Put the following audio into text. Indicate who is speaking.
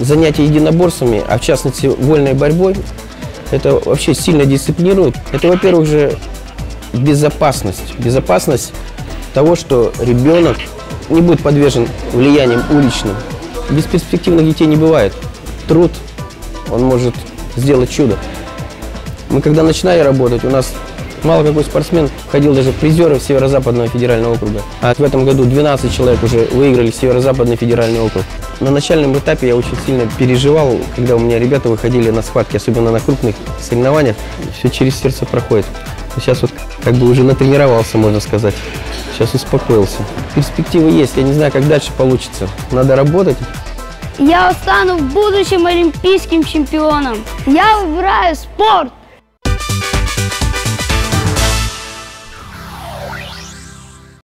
Speaker 1: занятия единоборствами, а в частности вольной борьбой, это вообще сильно дисциплинирует. Это, во-первых, же безопасность. Безопасность того, что ребенок не будет подвержен влияниям уличным. Бесперспективных детей не бывает. Труд, он может сделать чудо. Мы когда начинали работать, у нас мало какой спортсмен входил даже в призеры Северо-Западного федерального округа. А в этом году 12 человек уже выиграли Северо-Западный федеральный округ. На начальном этапе я очень сильно переживал, когда у меня ребята выходили на схватки, особенно на крупных соревнованиях. Все через сердце проходит. Сейчас вот как бы уже натренировался, можно сказать. Сейчас успокоился. Перспективы есть, я не знаю, как дальше получится. Надо работать.
Speaker 2: Я стану в будущем олимпийским чемпионом. Я выбираю спорт.